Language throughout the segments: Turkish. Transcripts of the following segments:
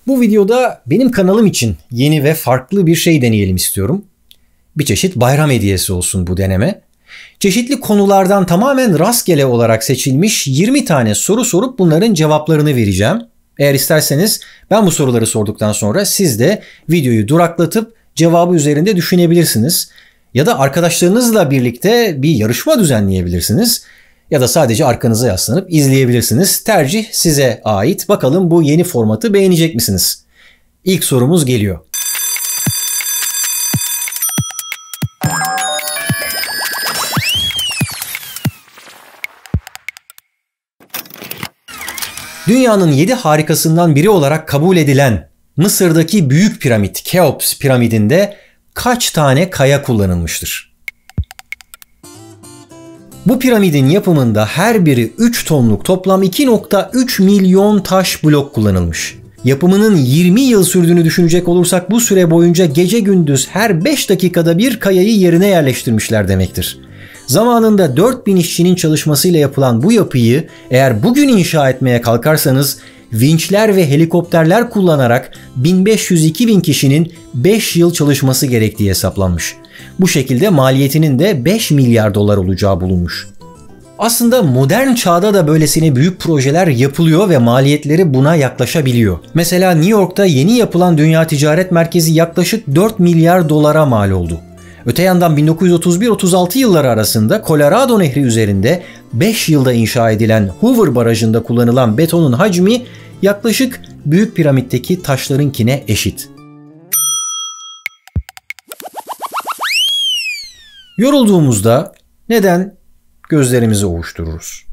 Bu videoda benim kanalım için yeni ve farklı bir şey deneyelim istiyorum. Bir çeşit bayram hediyesi olsun bu deneme. Çeşitli konulardan tamamen rastgele olarak seçilmiş 20 tane soru sorup bunların cevaplarını vereceğim. Eğer isterseniz ben bu soruları sorduktan sonra siz de videoyu duraklatıp cevabı üzerinde düşünebilirsiniz. Ya da arkadaşlarınızla birlikte bir yarışma düzenleyebilirsiniz. Ya da sadece arkanıza yaslanıp izleyebilirsiniz. Tercih size ait. Bakalım bu yeni formatı beğenecek misiniz? İlk sorumuz geliyor. Dünyanın 7 harikasından biri olarak kabul edilen Mısır'daki Büyük Piramit, Keops piramidinde kaç tane kaya kullanılmıştır? Bu piramidin yapımında her biri 3 tonluk toplam 2,3 milyon taş blok kullanılmış. Yapımının 20 yıl sürdüğünü düşünecek olursak bu süre boyunca gece gündüz her 5 dakikada bir kayayı yerine yerleştirmişler demektir. Zamanında 4000 işçinin çalışmasıyla yapılan bu yapıyı eğer bugün inşa etmeye kalkarsanız vinçler ve helikopterler kullanarak 1500-2000 kişinin 5 yıl çalışması gerektiği hesaplanmış. Bu şekilde maliyetinin de 5 milyar dolar olacağı bulunmuş. Aslında modern çağda da böylesine büyük projeler yapılıyor ve maliyetleri buna yaklaşabiliyor. Mesela New York'ta yeni yapılan Dünya Ticaret Merkezi yaklaşık 4 milyar dolara mal oldu. Öte yandan 1931-36 yılları arasında Colorado Nehri üzerinde 5 yılda inşa edilen Hoover Barajı'nda kullanılan betonun hacmi yaklaşık Büyük Piramit'teki taşlarınkine eşit. Yorulduğumuzda neden gözlerimizi ovuştururuz?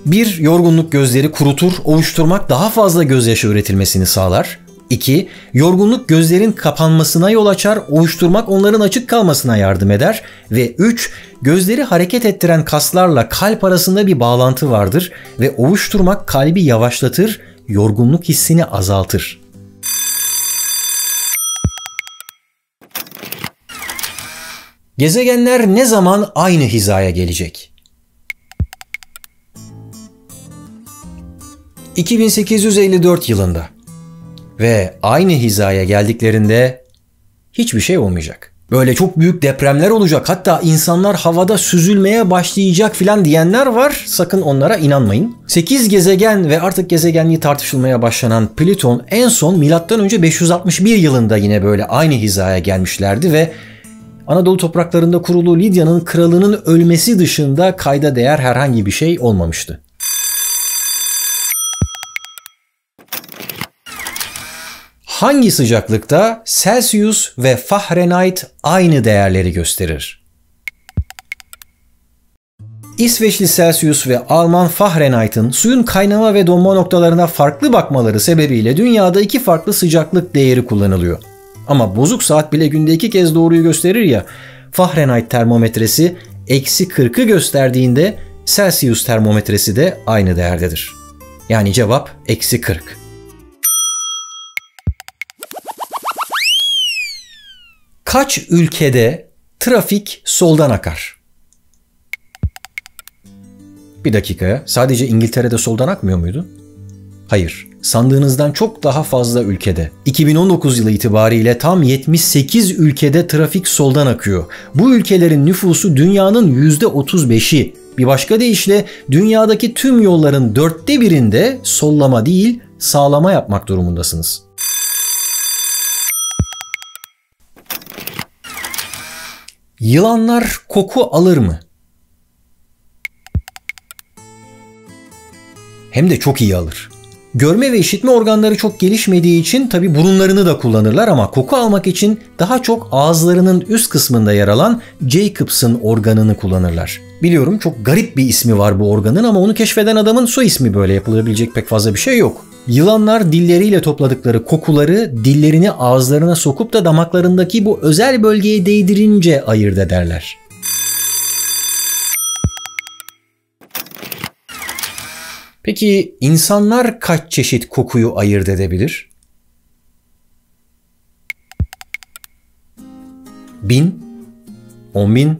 1. Yorgunluk gözleri kurutur, ovuşturmak daha fazla gözyaşı üretilmesini sağlar. 2. Yorgunluk gözlerin kapanmasına yol açar, ovuşturmak onların açık kalmasına yardım eder. Ve 3. Gözleri hareket ettiren kaslarla kalp arasında bir bağlantı vardır ve ovuşturmak kalbi yavaşlatır, yorgunluk hissini azaltır. Gezegenler ne zaman aynı hizaya gelecek? 2854 yılında. Ve aynı hizaya geldiklerinde hiçbir şey olmayacak. Böyle çok büyük depremler olacak, hatta insanlar havada süzülmeye başlayacak filan diyenler var. Sakın onlara inanmayın. 8 gezegen ve artık gezegenliği tartışılmaya başlanan Plüton en son M.Ö. 561 yılında yine böyle aynı hizaya gelmişlerdi ve Anadolu topraklarında kurulu Lidya'nın kralının ölmesi dışında kayda değer herhangi bir şey olmamıştı. Hangi sıcaklıkta Celsius ve Fahrenheit aynı değerleri gösterir? İsveçli Celsius ve Alman Fahrenheit'ın suyun kaynama ve donma noktalarına farklı bakmaları sebebiyle dünyada 2 farklı sıcaklık değeri kullanılıyor. Ama bozuk saat bile günde 2 kez doğruyu gösterir ya, Fahrenheit termometresi -40'ı gösterdiğinde Celsius termometresi de aynı değerdedir. Yani cevap -40. Kaç ülkede trafik soldan akar? Bir dakika, sadece İngiltere'de soldan akmıyor muydu? Hayır, sandığınızdan çok daha fazla ülkede. 2019 yılı itibariyle tam 78 ülkede trafik soldan akıyor. Bu ülkelerin nüfusu dünyanın %35'i. Bir başka deyişle dünyadaki tüm yolların 1/4'inde sollama değil, sağlama yapmak durumundasınız. Yılanlar koku alır mı? Hem de çok iyi alır. Görme ve işitme organları çok gelişmediği için tabi burunlarını da kullanırlar ama koku almak için daha çok ağızlarının üst kısmında yer alan Jacobs'ın organını kullanırlar. Biliyorum çok garip bir ismi var bu organın ama onu keşfeden adamın soy ismi böyle, yapılabilecek pek fazla bir şey yok. Yılanlar dilleriyle topladıkları kokuları dillerini ağızlarına sokup da damaklarındaki bu özel bölgeye değdirince ayırt ederler. Peki insanlar kaç çeşit kokuyu ayırt edebilir? 1000, 10.000,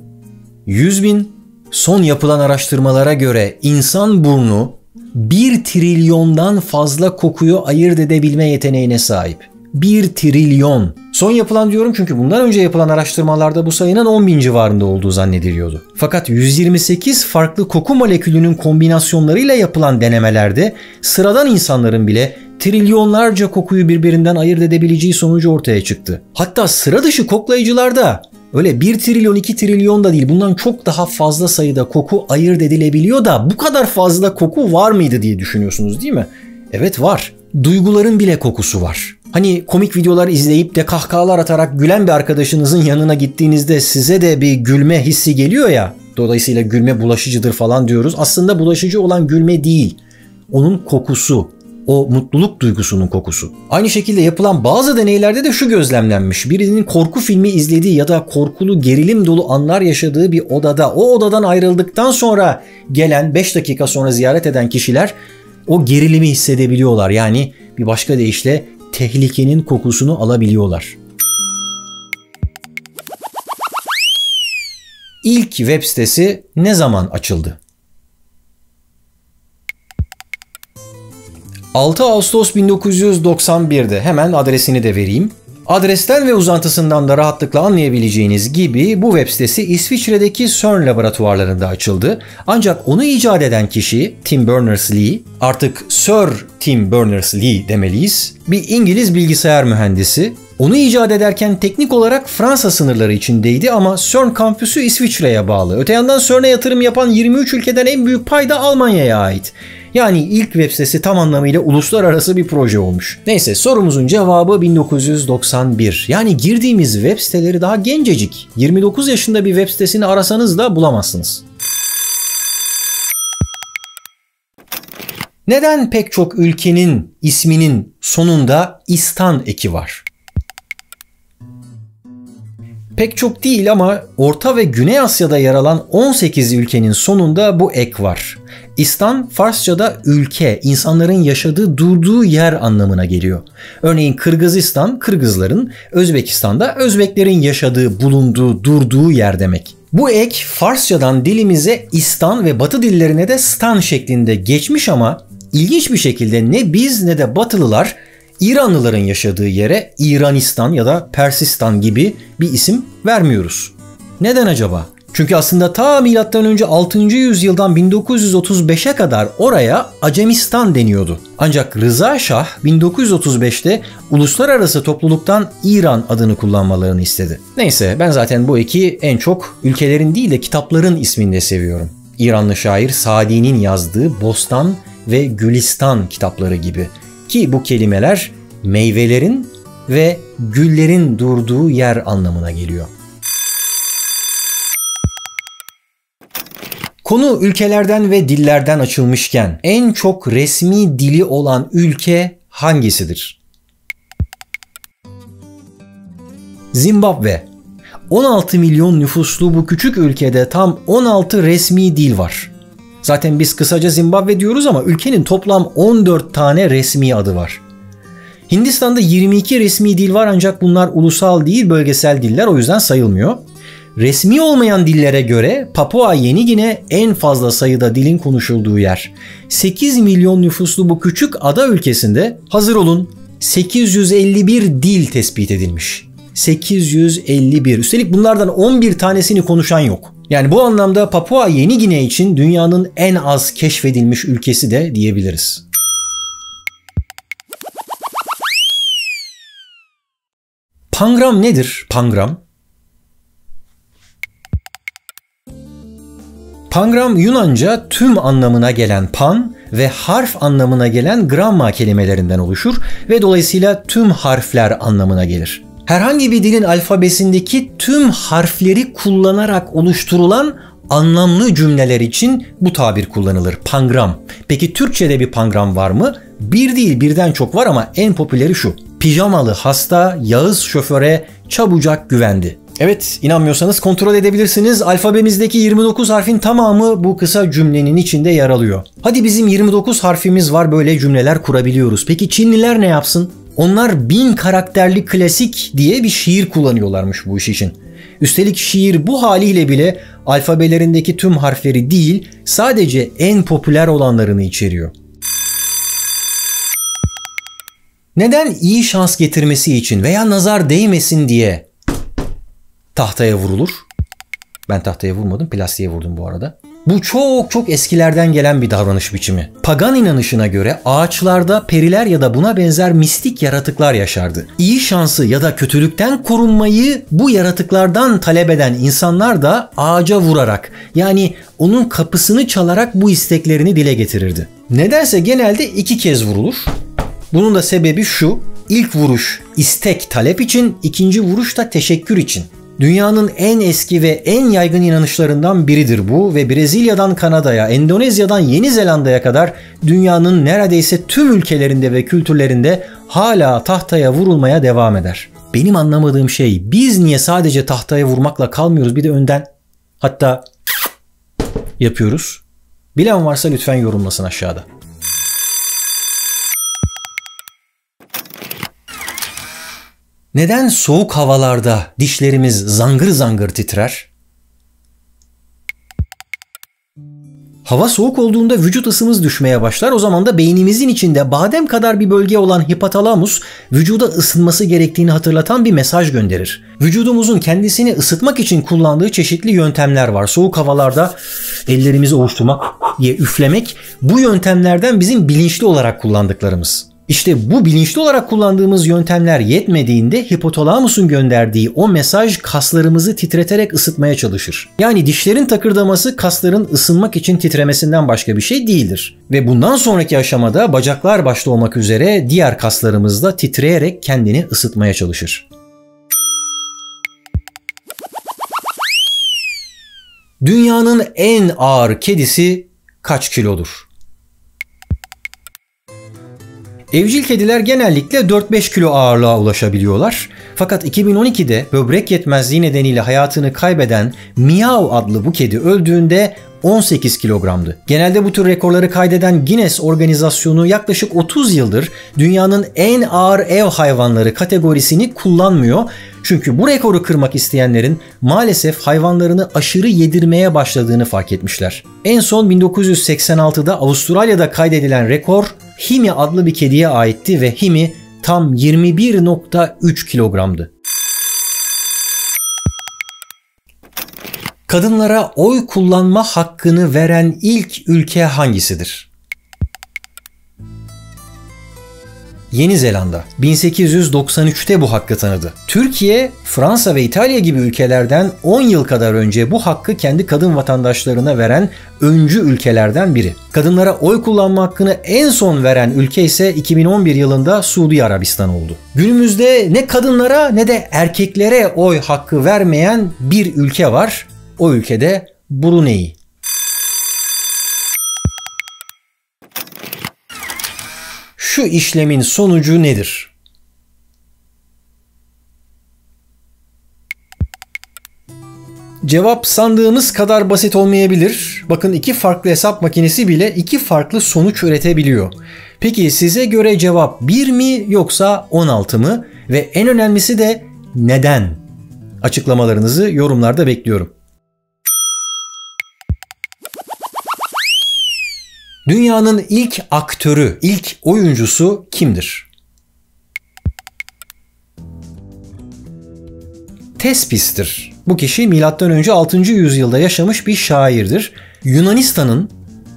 100.000, son yapılan araştırmalara göre insan burnu 1 trilyondan fazla kokuyu ayırt edebilme yeteneğine sahip. 1 trilyon. Son yapılan diyorum çünkü bundan önce yapılan araştırmalarda bu sayının 10.000 civarında olduğu zannediliyordu. Fakat 128 farklı koku molekülünün kombinasyonlarıyla yapılan denemelerde sıradan insanların bile trilyonlarca kokuyu birbirinden ayırt edebileceği sonucu ortaya çıktı. Hatta sıra dışı koklayıcılarda öyle 1 trilyon 2 trilyon da değil, bundan çok daha fazla sayıda koku ayırt edilebiliyor da bu kadar fazla koku var mıydı diye düşünüyorsunuz değil mi? Evet var. Duyguların bile kokusu var. Hani komik videolar izleyip de kahkahalar atarak gülen bir arkadaşınızın yanına gittiğinizde size de bir gülme hissi geliyor ya. Dolayısıyla gülme bulaşıcıdır falan diyoruz. Aslında bulaşıcı olan gülme değil. Onun kokusu. O mutluluk duygusunun kokusu. Aynı şekilde yapılan bazı deneylerde de şu gözlemlenmiş. Birinin korku filmi izlediği ya da korkulu gerilim dolu anlar yaşadığı bir odada, o odadan ayrıldıktan sonra gelen 5 dakika sonra ziyaret eden kişiler o gerilimi hissedebiliyorlar. Yani bir başka deyişle tehlikenin kokusunu alabiliyorlar. İlk web sitesi ne zaman açıldı? 6 Ağustos 1991'de, hemen adresini de vereyim. Adresten ve uzantısından da rahatlıkla anlayabileceğiniz gibi bu web sitesi İsviçre'deki CERN laboratuvarlarında açıldı. Ancak onu icat eden kişi Tim Berners-Lee, artık Sir Tim Berners-Lee demeliyiz, bir İngiliz bilgisayar mühendisi. Onu icat ederken teknik olarak Fransa sınırları içindeydi ama CERN kampüsü İsviçre'ye bağlı. Öte yandan CERN'e yatırım yapan 23 ülkeden en büyük pay da Almanya'ya ait. Yani ilk web sitesi tam anlamıyla uluslararası bir proje olmuş. Neyse, sorumuzun cevabı 1991. Yani girdiğimiz web siteleri daha gencecik. 29 yaşında bir web sitesini arasanız da bulamazsınız. Neden pek çok ülkenin isminin sonunda istan eki var? Pek çok değil ama Orta ve Güney Asya'da yer alan 18 ülkenin sonunda bu ek var. İstan, Farsça'da ülke, insanların yaşadığı, durduğu yer anlamına geliyor. Örneğin Kırgızistan, Kırgızların, Özbekistan'da Özbeklerin yaşadığı, bulunduğu, durduğu yer demek. Bu ek Farsçadan dilimize İstan ve Batı dillerine de Stan şeklinde geçmiş ama ilginç bir şekilde ne biz ne de Batılılar İranlıların yaşadığı yere İranistan ya da Persistan gibi bir isim vermiyoruz. Neden acaba? Çünkü aslında ta M.Ö. 6. yüzyıldan 1935'e kadar oraya Acemistan deniyordu. Ancak Rıza Şah 1935'te uluslararası topluluktan İran adını kullanmalarını istedi. Neyse, ben zaten bu eki en çok ülkelerin değil de kitapların isminde seviyorum. İranlı şair Sadi'nin yazdığı Bostan ve Gülistan kitapları gibi. Ki bu kelimeler meyvelerin ve güllerin durduğu yer anlamına geliyor. Konu ülkelerden ve dillerden açılmışken en çok resmi dili olan ülke hangisidir? Zimbabwe. 16 milyon nüfuslu bu küçük ülkede tam 16 resmi dil var. Zaten biz kısaca Zimbabwe diyoruz ama ülkenin toplam 14 tane resmi adı var. Hindistan'da 22 resmi dil var ancak bunlar ulusal değil, bölgesel diller, o yüzden sayılmıyor. Resmi olmayan dillere göre Papua Yeni Gine en fazla sayıda dilin konuşulduğu yer. 8 milyon nüfuslu bu küçük ada ülkesinde, hazır olun, 851 dil tespit edilmiş. 851. Üstelik bunlardan 11 tanesini konuşan yok. Yani bu anlamda Papua Yeni Gine için dünyanın en az keşfedilmiş ülkesi de diyebiliriz. Pangram nedir? Pangram. Pangram Yunanca tüm anlamına gelen pan ve harf anlamına gelen gramma kelimelerinden oluşur ve dolayısıyla tüm harfler anlamına gelir. Herhangi bir dilin alfabesindeki tüm harfleri kullanarak oluşturulan anlamlı cümleler için bu tabir kullanılır. Pangram. Peki Türkçe'de bir pangram var mı? Bir değil, birden çok var ama en popüleri şu: pijamalı hasta Yağız şoföre çabucak güvendi. Evet, inanmıyorsanız kontrol edebilirsiniz. Alfabemizdeki 29 harfin tamamı bu kısa cümlenin içinde yer alıyor. Hadi bizim 29 harfimiz var, böyle cümleler kurabiliyoruz. Peki Çinliler ne yapsın? Onlar 1000 karakterli klasik diye bir şiir kullanıyorlarmış bu iş için. Üstelik şiir bu haliyle bile alfabelerindeki tüm harfleri değil, sadece en popüler olanlarını içeriyor. Neden iyi şans getirmesi için veya nazar değmesin diye tahtaya vurulur? Ben tahtaya vurmadım, plastiğe vurdum bu arada. Bu çok çok eskilerden gelen bir davranış biçimi. Pagan inanışına göre ağaçlarda periler ya da buna benzer mistik yaratıklar yaşardı. İyi şansı ya da kötülükten korunmayı bu yaratıklardan talep eden insanlar da ağaca vurarak, yani onun kapısını çalarak bu isteklerini dile getirirdi. Nedense genelde 2 kez vurulur. Bunun da sebebi şu: ilk vuruş istek, talep için, ikinci vuruş da teşekkür için. Dünyanın en eski ve en yaygın inanışlarından biridir bu ve Brezilya'dan Kanada'ya, Endonezya'dan Yeni Zelanda'ya kadar dünyanın neredeyse tüm ülkelerinde ve kültürlerinde hala tahtaya vurulmaya devam eder. Benim anlamadığım şey, biz niye sadece tahtaya vurmakla kalmıyoruz, bir de önden hatta yapıyoruz? Bilen varsa lütfen yorumlasın aşağıda. Neden soğuk havalarda dişlerimiz zangır zangır titrer? Hava soğuk olduğunda vücut ısımız düşmeye başlar. O zaman da beynimizin içinde badem kadar bir bölge olan hipotalamus vücuda ısınması gerektiğini hatırlatan bir mesaj gönderir. Vücudumuzun kendisini ısıtmak için kullandığı çeşitli yöntemler var. Soğuk havalarda ellerimizi ovuşturmak, diye üflemek, bu yöntemlerden bizim bilinçli olarak kullandıklarımız. İşte bu bilinçli olarak kullandığımız yöntemler yetmediğinde hipotalamusun gönderdiği o mesaj kaslarımızı titreterek ısıtmaya çalışır. Yani dişlerin takırdaması kasların ısınmak için titremesinden başka bir şey değildir. Ve bundan sonraki aşamada bacaklar başta olmak üzere diğer kaslarımız da titreyerek kendini ısıtmaya çalışır. Dünyanın en ağır kedisi kaç kilodur? Evcil kediler genellikle 4-5 kilo ağırlığa ulaşabiliyorlar. Fakat 2012'de böbrek yetmezliği nedeniyle hayatını kaybeden Miau adlı bu kedi öldüğünde 18 kilogramdı. Genelde bu tür rekorları kaydeden Guinness organizasyonu yaklaşık 30 yıldır dünyanın en ağır ev hayvanları kategorisini kullanmıyor. Çünkü bu rekoru kırmak isteyenlerin maalesef hayvanlarını aşırı yedirmeye başladığını fark etmişler. En son 1986'da Avustralya'da kaydedilen rekor Himi adlı bir kediye aitti ve Himi tam 21,3 kilogramdı. Kadınlara oy kullanma hakkını veren ilk ülke hangisidir? Yeni Zelanda 1893'te bu hakkı tanıdı. Türkiye, Fransa ve İtalya gibi ülkelerden 10 yıl kadar önce bu hakkı kendi kadın vatandaşlarına veren öncü ülkelerden biri. Kadınlara oy kullanma hakkını en son veren ülke ise 2011 yılında Suudi Arabistan oldu. Günümüzde ne kadınlara ne de erkeklere oy hakkı vermeyen bir ülke var. O ülkede Brunei. Şu işlemin sonucu nedir? Cevap sandığımız kadar basit olmayabilir. Bakın, 2 farklı hesap makinesi bile 2 farklı sonuç üretebiliyor. Peki size göre cevap 1 mi yoksa 16 mı? Ve en önemlisi de neden? Açıklamalarınızı yorumlarda bekliyorum. Dünyanın ilk aktörü, ilk oyuncusu kimdir? Tespis'tir. Bu kişi M.Ö. 6. yüzyılda yaşamış bir şairdir. Yunanistan'ın,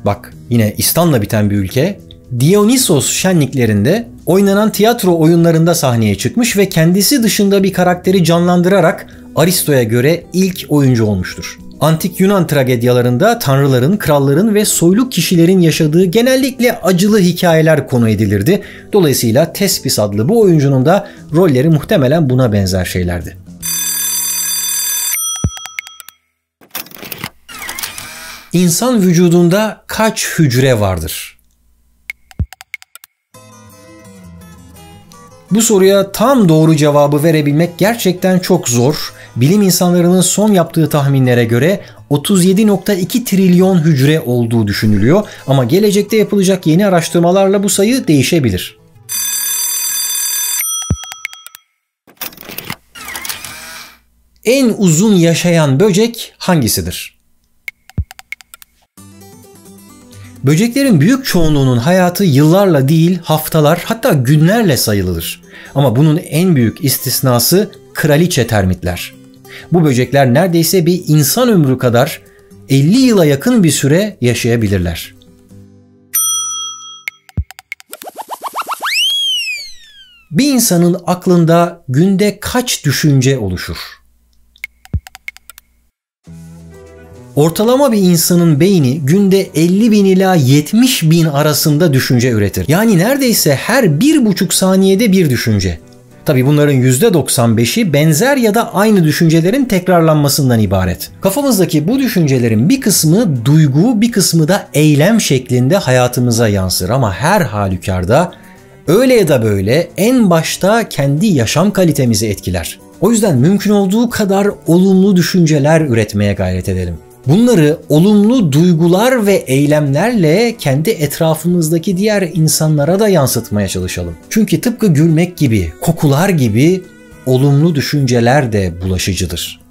bak yine İstan'la biten bir ülke, Dionysos şenliklerinde oynanan tiyatro oyunlarında sahneye çıkmış ve kendisi dışında bir karakteri canlandırarak Aristo'ya göre ilk oyuncu olmuştur. Antik Yunan tragedyalarında tanrıların, kralların ve soylu kişilerin yaşadığı genellikle acılı hikayeler konu edilirdi. Dolayısıyla Tespis adlı bu oyuncunun da rolleri muhtemelen buna benzer şeylerdi. İnsan vücudunda kaç hücre vardır? Bu soruya tam doğru cevabı verebilmek gerçekten çok zor. Bilim insanlarının son yaptığı tahminlere göre 37,2 trilyon hücre olduğu düşünülüyor ama gelecekte yapılacak yeni araştırmalarla bu sayı değişebilir. En uzun yaşayan böcek hangisidir? Böceklerin büyük çoğunluğunun hayatı yıllarla değil, haftalar hatta günlerle sayılıdır. Ama bunun en büyük istisnası kraliçe termitler. Bu böcekler neredeyse bir insan ömrü kadar 50 yıla yakın bir süre yaşayabilirler. Bir insanın aklında günde kaç düşünce oluşur? Ortalama bir insanın beyni günde 50.000 ila 70.000 arasında düşünce üretir. Yani neredeyse her 1,5 saniyede bir düşünce. Tabi bunların %95'i benzer ya da aynı düşüncelerin tekrarlanmasından ibaret. Kafamızdaki bu düşüncelerin bir kısmı duygu, bir kısmı da eylem şeklinde hayatımıza yansır. Ama her halükarda öyle ya da böyle en başta kendi yaşam kalitemizi etkiler. O yüzden mümkün olduğu kadar olumlu düşünceler üretmeye gayret edelim. Bunları olumlu duygular ve eylemlerle kendi etrafımızdaki diğer insanlara da yansıtmaya çalışalım. Çünkü tıpkı gülmek gibi, kokular gibi olumlu düşünceler de bulaşıcıdır.